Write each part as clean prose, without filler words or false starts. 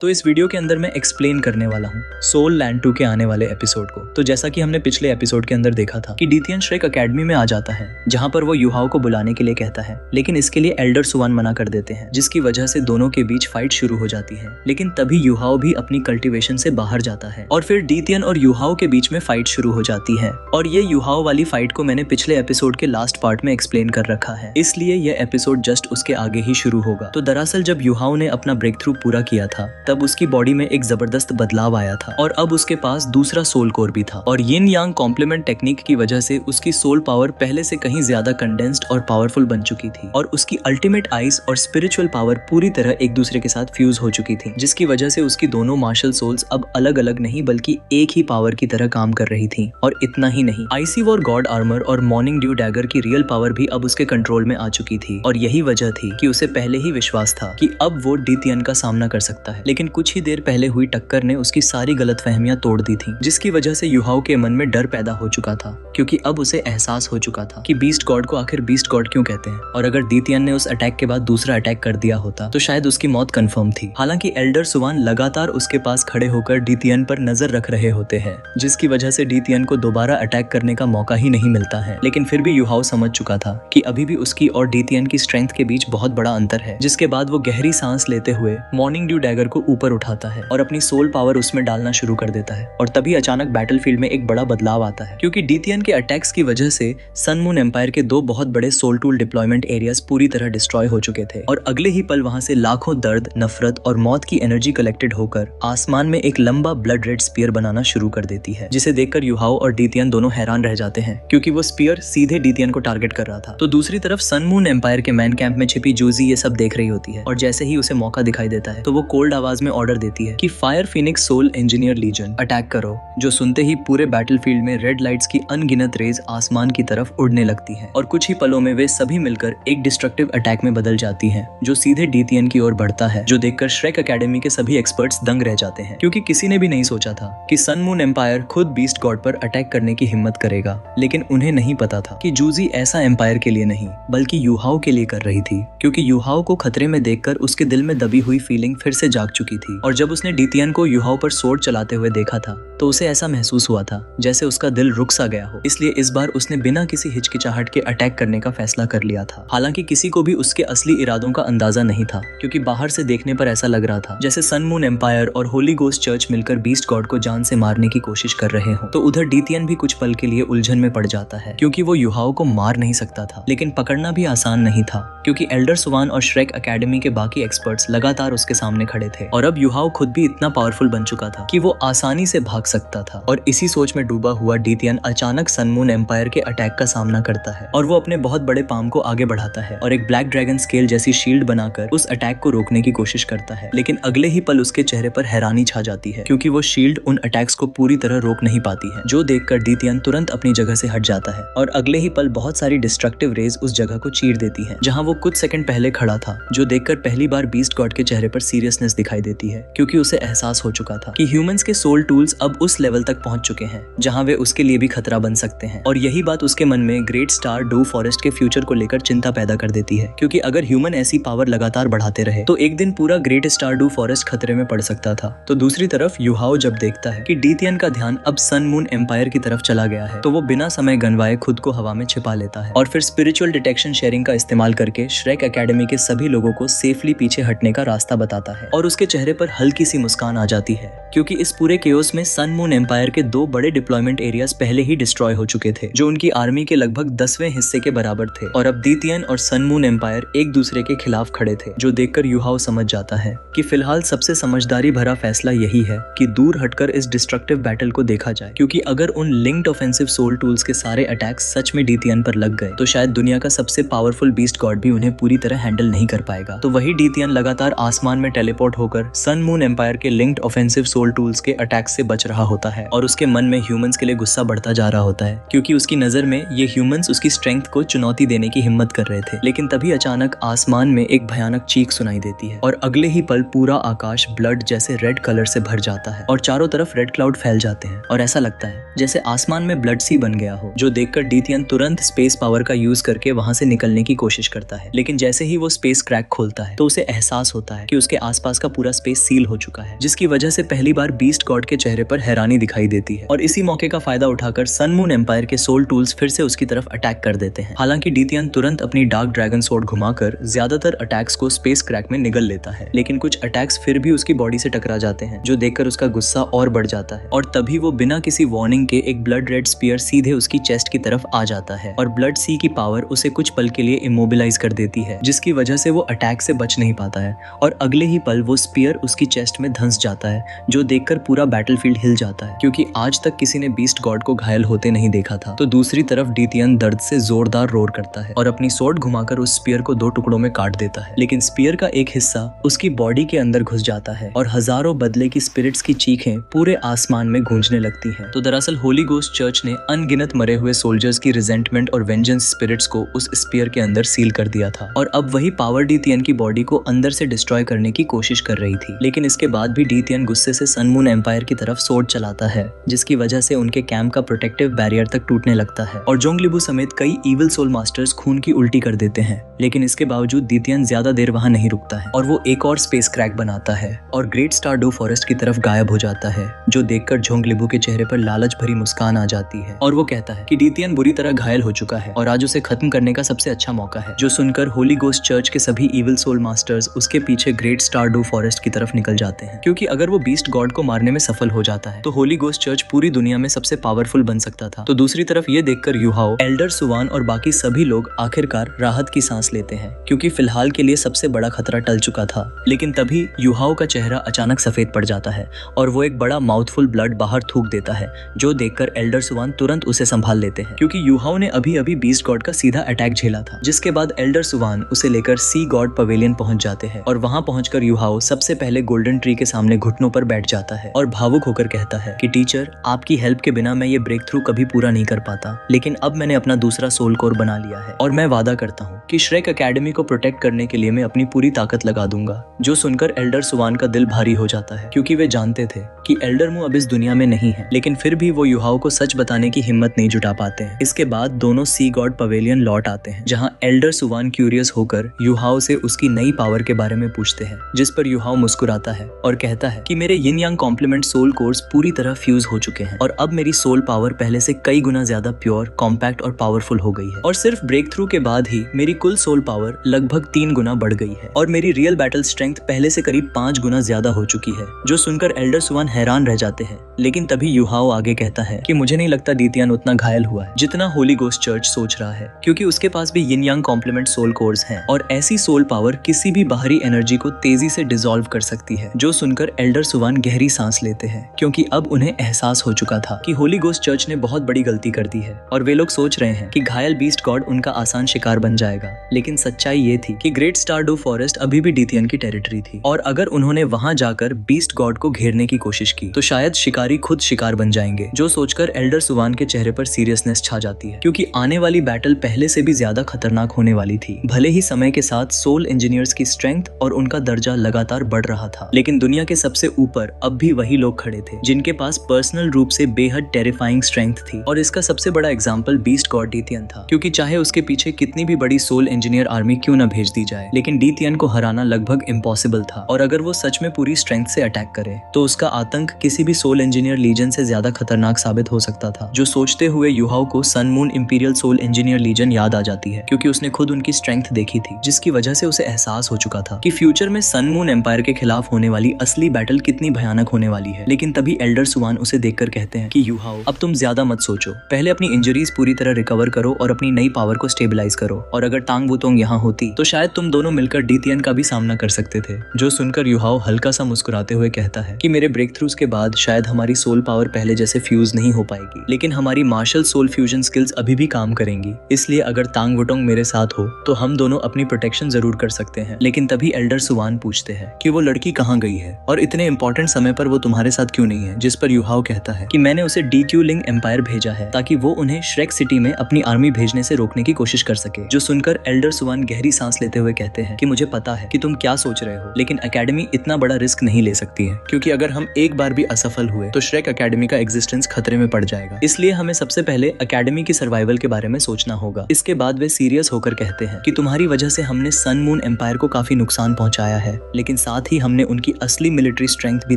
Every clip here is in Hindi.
तो इस वीडियो के अंदर मैं एक्सप्लेन करने वाला हूँ सोल लैंड 2 के आने वाले एपिसोड को। तो जैसा कि हमने पिछले एपिसोड के अंदर देखा था कि डीथियन श्रेक एकेडमी में आ जाता है, जहाँ पर वो युहाओ को बुलाने के लिए कहता है, लेकिन इसके लिए एल्डर सुवान मना कर देते हैं, जिसकी वजह से दोनों के बीच फाइट शुरू हो जाती है। लेकिन तभी युहाओ भी अपनी कल्टीवेशन से बाहर जाता है और फिर डीथियन और युहाओ के बीच में फाइट शुरू हो जाती है। और ये युहाओ वाली फाइट को मैंने पिछले एपिसोड के लास्ट पार्ट में एक्सप्लेन कर रखा है, इसलिए ये एपिसोड जस्ट उसके आगे ही शुरू होगा। तो दरअसल जब युहाओ ने अपना ब्रेक थ्रू पूरा किया था, तब उसकी बॉडी में एक जबरदस्त बदलाव आया था और अब उसके पास दूसरा सोल कोर भी था। और यिन यांग कॉम्प्लीमेंट टेक्निक की वजह से उसकी सोल पावर पहले से कहीं ज्यादा कंडेंस्ड और पावरफुल बन चुकी थी और उसकी अल्टीमेट आइज और स्पिरिचुअल पावर पूरी तरह एक दूसरे के साथ फ्यूज हो चुकी थी, जिसकी वजह से उसकी दोनों मार्शल सोल्स अब अलग अलग नहीं बल्कि एक ही पावर की तरह काम कर रही थी। और इतना ही नहीं, आइसी वॉर गॉड आर्मर और मॉर्निंग ड्यू डैगर की रियल पावर भी अब उसके कंट्रोल में आ चुकी थी। और यही वजह थी कि उसे पहले ही विश्वास था कि अब वो डीथियन का सामना कर सकता है। लेकिन कुछ ही देर पहले हुई टक्कर ने उसकी सारी गलतफहमियां तोड़ दी थी, जिसकी वजह से युहाओ के मन में डर पैदा हो चुका था, क्योंकि अब उसे एहसास हो चुका था कि बीस्ट गॉड को आखिर बीस्ट गॉड क्यों कहते हैं। और अगर डीथियन ने उस अटैक के बाद दूसरा अटैक कर दिया होता तो शायद उसकी मौत कंफर्म थी। हालांकि एल्डर सुवान लगातार उसके पास खड़े होकर डीथियन पर नजर रख रहे होते हैं, जिसकी वजह से डीथियन को दोबारा अटैक करने का मौका ही नहीं मिलता है। लेकिन फिर भी युहाओ समझ चुका था कि अभी भी उसकी और डीथियन की स्ट्रेंथ के बीच बहुत बड़ा अंतर है। जिसके बाद वो गहरी सांस लेते हुए मॉर्निंग ड्यू डैगर को ऊपर उठाता है और अपनी सोल पावर उसमें डालना शुरू कर देता है। और तभी अचानक बैटलफील्ड में एक बड़ा बदलाव आता है, क्योंकि डीथियन के अटैक्स की वजह से सन मून एम्पायर के दो बहुत बड़े सोल टूल डिप्लॉयमेंट एरियाज पूरी तरह डिस्ट्रॉय हो चुके थे। और अगले ही पल वहां से लाखों दर्द, नफरत और मौत की एनर्जी कलेक्टेड होकर आसमान में एक लंबा ब्लड रेड स्पीयर बनाना शुरू कर देती है, जिसे देखकर युहाओ और डीथियन दोनों हैरान रह जाते हैं, क्योंकि वो स्पीयर सीधे डीथियन को टारगेट कर रहा था। तो दूसरी तरफ सन मून एम्पायर के मैन कैंप में छिपी जूजी ये सब देख रही होती है, और जैसे ही उसे मौका दिखाई देता है तो वो कोल्ड आवाज में ऑर्डर देती है कि fire phoenix soul engineer legion attack करो। जो सुनते ही पूरे बैटलफील्ड में रेड लाइट्स की अनगिनत रेज आसमान की तरफ उड़ने लगती हैं और कुछ ही पलों में वे सभी मिलकर एक डिस्ट्रक्टिव अटैक में बदल जाती हैं, जो सीधे डीथियन की ओर बढ़ता है। जो देखकर श्रेक एकेडमी के सभी एक्सपर्ट्स दंग रह जाते हैं, क्योंकि किसी ने भी नहीं सोचा था कि सन मून एम्पायर खुद बीस्ट गॉड पर अटैक करने की हिम्मत करेगा। लेकिन उन्हें नहीं पता था कि जूजी ऐसा एम्पायर के लिए नहीं बल्कि युहाओ के लिए कर रही थी, क्योंकि युहाओ को खतरे में देखकर उसके दिल में दबी हुई फीलिंग फिर से जाग चुकी थी। और जब उसने डीथियन को युहाओ पर सोर्ड चलाते हुए देखा था तो उसे ऐसा महसूस हुआ था जैसे उसका दिल रुक सा गया हो। इसलिए इस बार उसने बिना किसी हिचकिचाहट के अटैक करने का फैसला कर लिया था। हालांकि किसी को भी उसके असली इरादों का अंदाजा नहीं था, क्योंकि बाहर से देखने पर ऐसा लग रहा था जैसे सन मून एम्पायर और होली गोस्ट चर्च मिलकर बीस्ट गॉड को जान से मारने की कोशिश कर रहे हो। तो उधर डीथियन भी कुछ पल के लिए उलझन में पड़ जाता है, क्योंकि वो युहाओ को मार नहीं सकता था, लेकिन पकड़ना भी आसान नहीं था, क्योंकि एल्डर सुवान और श्रेक एकेडमी के बाकी एक्सपर्ट्स लगातार उसके सामने खड़े थे। और अब युहाओ खुद भी इतना पावरफुल बन चुका था कि वो आसानी से भाग सकता था। और इसी सोच में डूबा हुआ डीथियन अचानक सन मून एम्पायर के अटैक का सामना करता है और वो अपने बहुत बड़े पाम को आगे बढ़ाता है और एक ब्लैक ड्रैगन स्केल जैसी शील्ड बनाकर उस अटैक को रोकने की कोशिश करता है। लेकिन अगले ही पल उसके चेहरे पर हैरानी छा जाती है, क्योंकि वो शील्ड उन अटैक्स को पूरी तरह रोक नहीं पाती है, जो देखकर डीथियन तुरंत अपनी जगह से हट जाता है। और अगले ही पल बहुत सारी डिस्ट्रक्टिव रेज उस जगह को चीर देती है जहाँ वो कुछ सेकंड पहले खड़ा था, जो देखकर पहली बार बीस्ट गॉड के चेहरे पर सीरियसनेस दिखाई देती है, क्योंकि उसे एहसास हो चुका था कि ह्यूमंस के सोल टूल्स अब उस लेवल तक पहुंच चुके हैं जहां वे उसके लिए भी खतरा बन सकते हैं। और यही बात उसके मन में ग्रेट स्टार डू फॉरेस्ट के फ्यूचर को लेकर चिंता पैदा कर देती है, क्योंकि अगर ह्यूमन ऐसी पावर लगातार बढ़ाते रहे तो एक दिन पूरा ग्रेट स्टार डू फॉरेस्ट खतरे में पड़ सकता था। तो दूसरी तरफ युहाओ जब देखता है कि डीथियन का ध्यान अब सन मून एम्पायर की तरफ चला गया है, तो वो बिना समय गंवाए खुद को हवा में छिपा लेता है और फिर स्पिरिचुअल डिटेक्शन शेयरिंग का इस्तेमाल करके श्रेक एकेडमी के सभी लोगों को सेफली पीछे हटने का रास्ता बताता है। और उसके चेहरे पर हल्की सी मुस्कान आ जाती है, क्योंकि इस पूरे केओस में सन मून एम्पायर के दो बड़े डिप्लॉयमेंट एरियाज पहले ही डिस्ट्रॉय हो चुके थे, जो उनकी आर्मी के लगभग 10वें हिस्से के बराबर थे। और अब डीथियन और सन मून एम्पायर एक दूसरे के खिलाफ खड़े थे, जो देखकर युहाओ समझ जाता है कि फिलहाल सबसे समझदारी भरा फैसला यही है कि दूर हटकर इस डिस्ट्रक्टिव बैटल को देखा जाए, क्योंकि अगर उन लिंक्ड ऑफेंसिव सोल टूल्स के सारे अटैक्स सच में डीथियन पर लग गए तो शायद दुनिया का सबसे पावरफुल बीस्ट गॉड भी उन्हें पूरी तरह हैंडल नहीं कर पाएगा। तो वही डीथियन लगातार आसमान में टेलीपोर्ट होकर सन मून एम्पायर के लिंक्ड ऑफेंसिव सोल टूल्स के अटैक से बच रहा होता है और उसके मन में ह्यूमंस के लिए गुस्सा बढ़ता जा रहा होता है, क्योंकि उसकी नजर में ये ह्यूमंस उसकी स्ट्रेंथ को चुनौती देने की हिम्मत कर रहे थे। लेकिन तभी अचानक आसमान में एक भयानक चीख सुनाई देती है और अगले ही पल पूरा आकाश ब्लड जैसे रेड कलर से भर जाता है और चारों तरफ रेड क्लाउड फैल जाते हैं और ऐसा लगता है जैसे आसमान में ब्लड सी बन गया हो, जो देखकर डीथियन तुरंत स्पेस पावर का यूज करके वहां से निकलने की कोशिश करता है। लेकिन जैसे ही वो स्पेस क्रैक खोलता है तो उसे एहसास होता है कि उसके आसपास का पूरा स्पेस सील हो चुका है, जिसकी वजह से पहली बार बीस्ट गॉड के चेहरे पर हैरानी दिखाई देती है। और इसी मौके का फायदा उठाकर सन मून एम्पायर के सोल टूल्स फिर से उसकी तरफ अटैक कर देते हैं। हालांकि डीथियन तुरंत अपनी डार्क ड्रैगन स्वॉर्ड घुमाकर ज्यादातर अटैक्स को स्पेस क्रैक में निगल लेता है, लेकिन कुछ अटैक्स फिर भी उसकी बॉडी से टकरा जाते हैं, जो देखकर उसका गुस्सा और बढ़ जाता है। और तभी वो बिना किसी वार्निंग के एक ब्लड रेड स्पीयर सीधे उसकी चेस्ट की तरफ आ जाता है और ब्लड सी की पावर उसे कुछ पल के लिए इमोबिलाइज कर देती है, जिसकी वजह से वो अटैक से बच नहीं पाता है और अगले ही पल वो स्पीयर उसकी चेस्ट में धंस जाता है, जो देखकर पूरा बैटलफील्ड हिल जाता है, क्योंकि आज तक किसी ने बीस्ट गॉड को घायल होते नहीं देखा था। तो दूसरी तरफ डीथियन दर्द से जोरदार रोर करता है और अपनी स्वॉर्ड घुमाकर उस स्पीयर को 2 टुकड़ों में काट देता है। लेकिन स्पीयर का एक हिस्सा उसकी बॉडी के अंदर घुस जाता है और हजारों बदले की स्पिरिट्स की चीखें पूरे आसमान में गूंजने लगती हैं। तो दरअसल होली गोस्ट चर्च ने अनगिनत मरे हुए सोल्जर्स की रिजेंटमेंट और वेंजेंस स्पिरिट्स को उस स्पीयर के अंदर सील कर दिया था और अब वही पावर डीथियन की बॉडी को अंदर से डिस्ट्रॉय करने की कोशिश कर रही थी। लेकिन इसके बाद भी डीथियन गुस्से से सन मून एम्पायर की तरफ स्वॉर्ड चलाता है, जिसकी वजह से उनके कैंप का प्रोटेक्टिव बैरियर तक टूटने लगता है और जोंगलिबू समेत कई इविल सोल मास्टर्स खून की उल्टी कर देते हैं। लेकिन इसके बावजूद डीथियन ज्यादा देर वहां नहीं रुकता है और वो एक और स्पेस क्रैक बनाता है और ग्रेट स्टारडू फॉरेस्ट की तरफ गायब हो जाता है, जो देखकर जोंगलिबू के चेहरे पर लालच भरी मुस्कान आ जाती है और वो कहता है कि डीथियन बुरी तरह घायल हो चुका है और आज उसे खत्म करने का सबसे अच्छा मौका है। जो सुनकर होली गोस्ट चर्च के सभी इविल सोल मास्टर्स उसके पीछे ग्रेट स्टारडू फॉरेस्ट की तरफ निकल जाते हैं, क्योंकि अगर वो बीस्ट गॉड को मारने में सफल हो जाता है तो होली गोस्ट चर्च पूरी दुनिया में सबसे पावरफुल बन सकता था। तो दूसरी तरफ ये देखकर यूहाओ, एल्डर सुवान और बाकी सभी लोग आखिरकार राहत की सांस लेते हैं, क्योंकि फिलहाल के लिए सबसे बड़ा खतरा टल चुका था। लेकिन तभी यूहाओ का चेहरा अचानक सफेद पड़ जाता है और वो एक बड़ा माउथफुल ब्लड बाहर थूक देता है, जो देखकर एल्डर सुवान तुरंत उसे संभाल लेते हैं, क्योंकि यूहाओ ने अभी अभी बीस्ट गॉड का सीधा अटैक झेला था। जिसके बाद एल्डर सुवान उसे लेकर सी गॉड पवेलियन पहुंच जाते हैं और वहां पहुंचकर यूहाओ सबसे पहले गोल्डन ट्री के सामने घुटनों पर बैठ जाता है और भावुक होकर कहता है कि टीचर, आपकी हेल्प के बिना मैं ये ब्रेक थ्रू कभी पूरा नहीं कर पाता, लेकिन अब मैंने अपना दूसरा सोल कोर बना लिया है और मैं वादा करता हूँ कि श्रेक एकेडमी को प्रोटेक्ट करने के लिए मैं अपनी पूरी ताकत लगा दूंगा। जो सुनकर एल्डर सुवान का दिल भारी हो जाता है, क्योंकि वे जानते थे कि एल्डर मुंह अब इस दुनिया में नहीं है, लेकिन फिर भी वो यूहाओ को सच बताने की हिम्मत नहीं जुटा पाते हैं। इसके बाद दोनों सी गॉड पवेलियन लौट आते हैं, जहाँ एल्डर सुवान क्यूरियस होकर यूहाओ से उसकी नई पावर के बारे में पूछते हैं, जिस पर यूहाओ मुस्कुराता है और कहता है कि मेरे यिन यांग कॉम्प्लीमेंट सोल कोर्स पूरी तरह फ्यूज हो चुके हैं और अब मेरी सोल पावर पहले से कई गुना ज्यादा प्योर, कॉम्पैक्ट और पावरफुल हो गई है और सिर्फ ब्रेक थ्रू के बाद ही मेरी कुल सोल पावर लगभग 3 गुना बढ़ गई है और मेरी रियल बैटल स्ट्रेंथ पहले से करीब 5 गुना ज्यादा हो चुकी है। जो सुनकर एल्डर सुवान हैरान रह जाते हैं, लेकिन तभी यूहाओ आगे कहता है कि मुझे नहीं लगता डीथियन उतना घायल हुआ है जितना होली गोस्ट चर्च सोच रहा है, क्योंकि उसके पास भी यिन यांग कॉम्प्लीमेंट सोल कोर्स हैं और ऐसी सोल पावर किसी भी बाहरी एनर्जी को तेजी से डिसॉल्व कर सकती है। जो सुनकर एल्डर सुवान गहरी सांस लेते हैं, क्योंकि अब उन्हें एहसास हो चुका था कि होली गोस्ट चर्च ने बहुत बड़ी गलती कर दी है और वे लोग सोच रहे हैं कि घायल बीस्ट गॉड उनका आसान शिकार बन जाएगा। लेकिन सच्चाई ये थी कि ग्रेट स्टारडू फॉरेस्ट अभी भी डीथियन की टेरिटरी थी और अगर उन्होंने वहां जाकर बीस्ट गॉड को घेरने की कोशिश की तो शायद शिकारी खुद शिकार बन जाएंगे। जो सोचकर एल्डर सुवान के चेहरे पर सीरियसनेस छा जाती है, क्योंकि आने वाली बैटल पहले से भी ज्यादा खतरनाक होने वाली थी। भले ही समय के साथ सोल इंजीनियर्स की स्ट्रेंथ और उनका दर्जा लगातार बढ़ रहा था, लेकिन दुनिया के सबसे ऊपर अब भी वही लोग खड़े थे जिनके पास पर्सनल रूप से बेहद टेरिफाइंग स्ट्रेंथ थी। और इसका सबसे बड़ा एग्जांपल बीस्ट गॉड डीथियन था, क्योंकि चाहे उसके पीछे कितनी भी बड़ी सोल इंजीनियर आर्मी क्यों न भेज दी जाए, लेकिन डीथियन को हराना लगभग इम्पॉसिबल था। और अगर वो सच में पूरी स्ट्रेंथ से अटैक करे तो उसका आतंक किसी भी सोल इंजीनियर लीजन से ज्यादा खतरनाक साबित हो सकता था। जो सोचते हुए यूहाओ को sun moon imperial soul engineer legion याद आ जाती है, क्योंकि उसने खुद उनकी स्ट्रेंथ देखी थी, जिसकी वजह से उसे एहसास हो चुका था कि फ्यूचर में सन मून एम्पायर के खिलाफ होने वाली असली बैटल कितनी भयानक होने वाली है। लेकिन तभी एल्डर सुवान उसे देखकर कहते हैं कि यूहाओ, अब तुम ज्यादा मत सोचो, पहले अपनी इंजरीज पूरी तरह रिकवर करो और अपनी नई पावर को स्टेबलाइज करो, और अगर तांग बुतोंग यहाँ होती तो शायद तुम दोनों मिलकर डीथियन का भी सामना कर सकते थे। जो सुनकर यूहाओ हल्का सा मुस्कुराते हुए कहता है कि मेरे ब्रेक थ्रूज के बाद शायद हमारी सोल पावर पहले जैसे फ्यूज नहीं हो पाएगी, लेकिन हमारी मार्शल सोल फ्यूजन स्किल्स अभी भी काम करेंगी। इसलिए अगर तांग वुटोंग मेरे साथ हो तो हम दोनों अपनी प्रोटेक्शन जरूर कर सकते हैं। लेकिन तभी एल्डर सुवान पूछते हैं कि वो लड़की कहाँ गई है और इतने इंपॉर्टेंट समय पर वो तुम्हारे साथ क्यों नहीं है, जिस पर युहाओ कहता है कि मैंने उसे डीक्यूलिंग एम्पायर भेजा है ताकि वो उन्हें श्रेक सिटी में अपनी आर्मी भेजने से रोकने की कोशिश कर सके। जो सुनकर एल्डर सुवान गहरी सांस लेते हुए कहते हैं कि मुझे पता है कि तुम क्या सोच रहे हो, लेकिन एकेडमी इतना बड़ा रिस्क नहीं ले सकती है, क्योंकि अगर हम एक बार भी असफल हुए तो श्रेक एकेडमी का एग्जिस्टेंस खतरे में पड़ जाएगा। इसलिए हमें सबसे पहले एकेडमी की सर्वाइवल के बारे में सोचना होगा। इसके बाद वे सीरियस होकर कहते हैं कि तुम्हारी वजह से हमने सन मून एम्पायर को काफी नुकसान पहुंचाया है, लेकिन साथ ही हमने उनकी असली मिलिट्री स्ट्रेंथ भी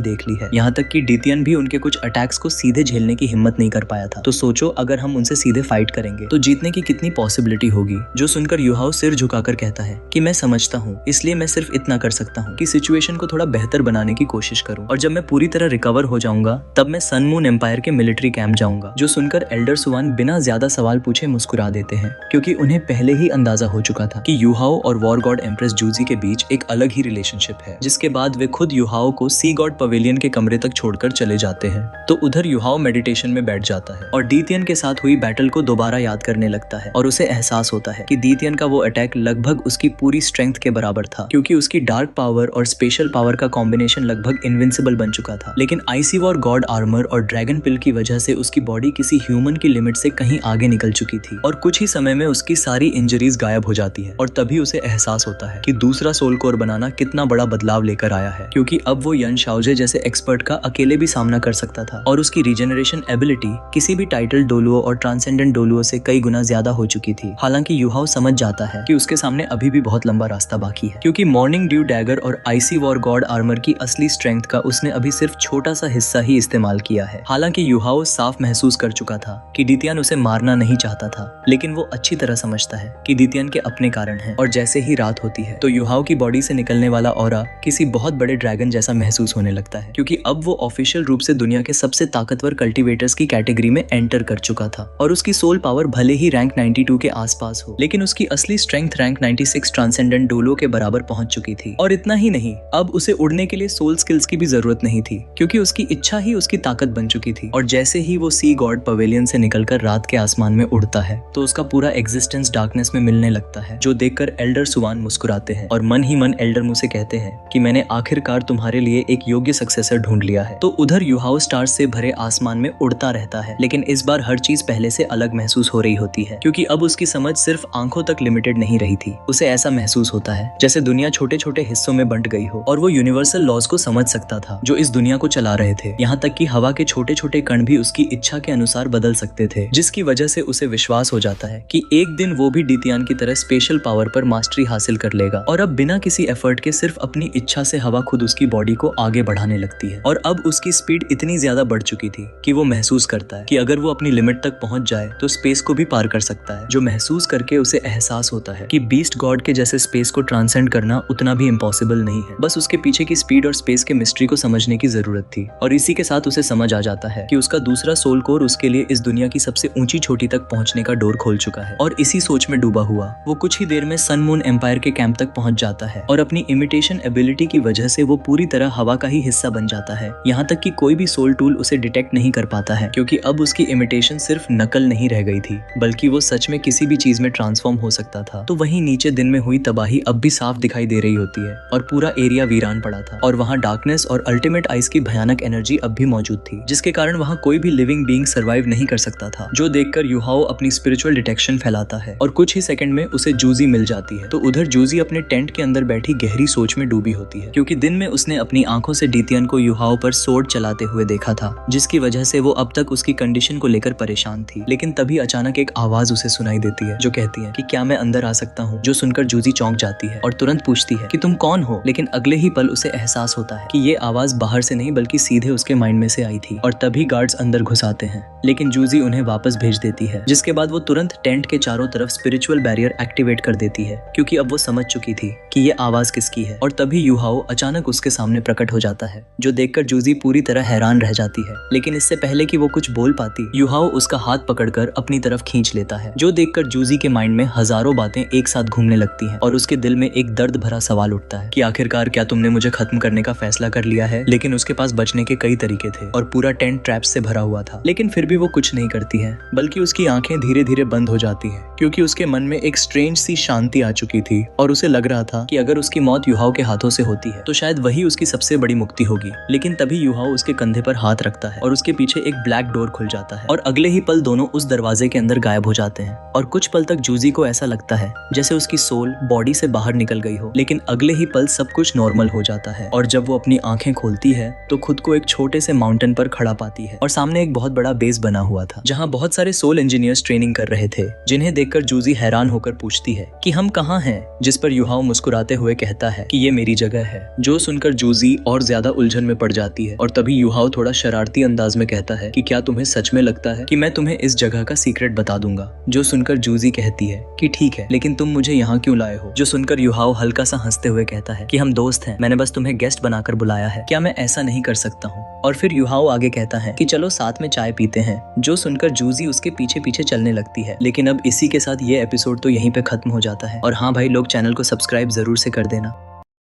देख ली है। यहाँ तक कि डीतियन भी उनके कुछ अटैक्स को सीधे झेलने की हिम्मत नहीं कर पाया था। तो सोचो अगर हम उनसे सीधे फाइट करेंगे तो जीतने की कितनी पॉसिबिलिटी होगी। जो सुनकर युहाओ सिर झुकाकर कहता है कि मैं समझता हूँ, इसलिए मैं सिर्फ इतना कर सकता हूँ कि सिचुएशन को थोड़ा बेहतर बनाने की कोशिश करूँ, और जब मैं पूरी तरह रिकवर हो जाऊंगा तब मैं सन मून एम्पायर के मिलिट्री कैंप जाऊंगा। जो सुनकर एल्डर सुवान बिना ज्यादा सवाल पूछे मुस्कुरा देते हैं, क्योंकि उन्हें पहले ही अंदाजा हो चुका था कि युहाओ और वॉर गॉड एम्प्रेस जूजी के बीच एक अलग ही रिलेशनशिप है। जिसके बाद वे खुद युहाओ को सी गॉड पवेलियन के कमरे तक छोड़कर चले जाते हैं। तो उधर युहाओ मेडिटेशन में बैठ जाता है और डीतियन के साथ हुई बैटल को दोबारा याद करने लगता है, और उसे एहसास होता है कि डीतियन का वो अटैक लगभग उसकी पूरी स्ट्रेंथ के बराबर था, क्योंकि उसकी डार्क पावर और स्पेशल पावर का कॉम्बिनेशन लगभग इनविंसिबल बन चुका था। लेकिन आईसी वॉर गॉड आर्मर और ड्रैगन पिल की वजह से उसकी बॉडी किसी ह्यूमन की लिमिट से कहीं आगे निकल चुकी थी, और कुछ ही समय में उसकी सारी इंजरीज गायब हो जाती है। और तभी उसे एहसास होता है कि दूसरा सोल कोर बनाना कितना बड़ा बदलाव लेकर आया है, क्योंकि अब वो यन शाओजे जैसे एक्सपर्ट का अकेले भी सामना कर सकता था, और उसकी रीजनरेशन एबिलिटी किसी भी टाइटल डोलुओ और ट्रांसेंडेंट डोलुओ से कई गुना ज्यादा हो चुकी थी। हालांकि युहाओ समझ जाता है कि उसके सामने अभी भी बहुत लंबा रास्ता बाकी है, क्योंकि मॉर्निंग ड्यू डैगर और आईसी वॉर गॉड आर्मर की असली स्ट्रेंथ का उसने अभी सिर्फ छोटा सा हिस्सा ही इस्तेमाल किया है। हालांकि युहाओ साफ महसूस कर चुका था कि डीतियन उसे मारना नहीं चाहता था, लेकिन वो अच्छी तरह समझता है कि डीतियन के अपने कारण है। और जैसे ही रात होती है तो युहाओ की बॉडी से निकलने वाला ऑरा किसी बहुत बड़े ड्रैगन जैसा महसूस होने लगता है, क्योंकि अब वो ऑफिशियल रूप से दुनिया के सबसे ताकतवर कल्टीवेटर्स की कैटेगरी में एंटर कर चुका था। और उसकी सोल पावर भले ही रैंक 92 के आसपास हो, लेकिन उसकी असली स्ट्रेंथ रैंक 96 ट्रांसेंडेंट डोलो के बराबर पहुंच चुकी थी। और इतना ही नहीं, अब उसे उड़ने के लिए सोल स्किल्स की भी जरूरत नहीं थी, क्योंकि उसकी इच्छा ही उसकी ताकत बन चुकी थी। और जैसे ही वो सी गॉड पवेलियन से निकलकर रात के आसमान में उड़ता है तो उसका पूरा एग्जिस्टेंस डार्कनेस में मिलने लगता है, जो देखकर एल्डर सुवान मुस्कुराते हैं और मन ही मन एल्डर मुझसे कहते हैं कि मैंने आखिरकार तुम्हारे लिए एक योग्य सक्सेसर ढूंढ लिया है। तो उधर युहाओ स्टार्स से भरे आसमान में उड़ता रहता है, लेकिन इस बार हर चीज पहले से अलग महसूस हो रही होती है, क्योंकि अब उसकी समझ सिर्फ आंखों तक लिमिटेड नहीं रही थी। उसे ऐसा महसूस होता है जैसे दुनिया छोटे छोटे हिस्सों में बंट गई हो, और वो यूनिवर्सल लॉज को समझ सकता था जो इस दुनिया को चला रहे थे। यहाँ तक कि हवा के छोटे छोटे कण भी उसकी इच्छा के अनुसार बदल सकते थे, जिसकी वजह से उसे विश्वास हो जाता है कि एक दिन वो भी डीतियन की तरह स्पेशल पावर पर मास्टरी हासिल कर लेगा। और अब बिना किसी एफर्ट के सिर्फ अपनी इच्छा से हवा खुद उसकी बॉडी को आगे बढ़ाने लगती है, और अब उसकी स्पीड इतनी ज्यादा बढ़ चुकी थी कि वो महसूस करता है कि अगर वो अपनी लिमिट तक पहुंच जाए तो स्पेस को भी पार कर सकता है। जो महसूस करके उसे एहसास होता है कि बीस्ट गॉड के जैसे स्पेस को ट्रांसेंड करना उतना भी इम्पॉसिबल नहीं है, बस उसके पीछे की स्पीड और स्पेस के मिस्ट्री को समझने की जरूरत थी। और इसी के साथ उसे समझ आ जाता है कि उसका दूसरा सोल कोर उसके लिए इस दुनिया की सबसे ऊंची चोटी तक पहुंचने का डोर खोल चुका है। और इसी सोच में डूबा हुआ वो कुछ ही देर में सन मून एम्पायर के कैंप तक पहुंच जाता है, और अपनी इमिटेशन एबिलिटी की वजह से वो पूरी तरह हवा का ही हिस्सा बन जाता है। यहाँ तक कि कोई भी सोल टूल उसे डिटेक्ट नहीं कर पाता है, क्योंकि अब उसकी इमिटेशन सिर्फ नकल नहीं रह गई थी, बल्कि वो सच में किसी भी चीज में ट्रांसफॉर्म हो सकता था। तो वहीं नीचे दिन में हुई तबाही अब भी साफ दिखाई दे रही होती है, और पूरा एरिया वीरान पड़ा था, और वहाँ डार्कनेस और अल्टीमेट आइस की भयानक एनर्जी अब भी मौजूद थी, जिसके कारण वहाँ कोई भी लिविंग बीइंग सर्वाइव नहीं कर सकता था। जो देखकर युहाओ अपनी स्पिरिचुअल डिटेक्शन फैलाता है, और कुछ ही सेकंड में उसे जूजी मिल जाती है। तो उधर जूजी अपने टेंट के अंदर बैठी गहरी सोच में डूबी होती है, क्योंकि दिन में उसने अपनी आंखों से डीतियन को युहाओ पर सोर्ड चलाते हुए देखा था, जिसकी वजह से वो अब तक उसकी कंडीशन को लेकर परेशान थी। लेकिन तभी अचानक एक आवाज उसे सुनाई देती है जो कहती है कि क्या मैं अंदर आ सकता हूँ। जो सुनकर जूजी चौंक जाती है और तुरंत पूछती है कि तुम कौन हो। लेकिन अगले ही पल उसे एहसास होता है कि ये आवाज बाहर से नहीं बल्कि सीधे उसके माइंड में से आई थी, और तभी गार्ड्स अंदर घुस आते हैं, लेकिन जूजी उन्हें वापस भेज देती है। जिसके बाद वो तुरंत टेंट के चारों तरफ स्पिरिचुअल बैरियर एक्टिवेट कर देती है, क्योंकि अब वो समझ चुकी थी कि ये आवाज किसकी है। और तभी युहाओ अचानक उसके सामने प्रकट हो जाता है, जो देखकर जूजी पूरी तरह हैरान रह जाती है। लेकिन इससे पहले कि वो कुछ बोल पाती, युहाओ उसका हाथ पकड़कर अपनी तरफ खींच लेता है, जो देखकर जूजी के माइंड में हजारों बातें एक साथ घूमने लगती हैं, और उसके दिल में एक दर्द भरा सवाल उठता है कि आखिरकार क्या तुमने मुझे खत्म करने का फैसला कर लिया है। लेकिन उसके पास पास बचने के कई तरीके थे और पूरा टेंट ट्रैप्स से भरा हुआ था, लेकिन फिर भी वो कुछ नहीं करती है, बल्कि उसकी आंखें धीरे धीरे बंद हो जाती हैं क्योंकि उसके मन में एक स्ट्रेंज सी शांति आ चुकी थी और उसे लग रहा था कि अगर उसकी मौत युहाओ के हाथों से होती है तो शायद वही उसकी सबसे बड़ी मुक्ति होगी। लेकिन तभी युहाओ उसके कंधे पर हाथ रखता है और उसके पीछे एक ब्लैक डोर खुल जाता है और अगले ही पल दोनों उस दरवाजे के अंदर गायब हो जाते हैं। और कुछ पल तक जूजी को ऐसा लगता है जैसे उसकी सोल बॉडी से बाहर निकल गई हो, लेकिन अगले ही पल सब कुछ नॉर्मल हो जाता है और जब वो अपनी आंखें खोलती है तो खुद को एक छोटे से माउंटेन पर खड़ा पाती है और सामने एक बहुत बड़ा बेस बना हुआ था जहाँ बहुत सारे सोल इंजीनियर्स ट्रेनिंग कर रहे थे, जिन्हें देखकर जूजी हैरान होकर पूछती है कि हम कहाँ हैं, जिस पर युहाओ मुस्कुराते हुए कहता है कि ये मेरी जगह है। जो सुनकर जूजी और ज्यादा उलझन में पड़ जाती है और तभी युहाओ थोड़ा शरारती अंदाज में कहता है कि क्या तुम्हें सच में लगता है कि मैं तुम्हें इस जगह का सीक्रेट बता दूंगा। जो सुनकर जूजी कहती है कि ठीक है, लेकिन तुम मुझे यहाँ क्यों लाए हो। जो सुनकर युहाओ हल्का सा हंसते हुए कहता है कि हम दोस्त हैं, मैंने बस तुम्हें गेस्ट बनाकर बुलाया है, क्या मैं ऐसा नहीं कर सकता हूँ। और फिर युहाओ आगे कहता है कि चलो साथ में चाय पीते हैं। जो सुनकर जूजी उसके पीछे पीछे चलने लगती है। लेकिन अब इसी के साथ ये एपिसोड तो यहीं पे खत्म हो जाता है। और हाँ भाई लोग, चैनल को सब्सक्राइब जरूर से कर देना।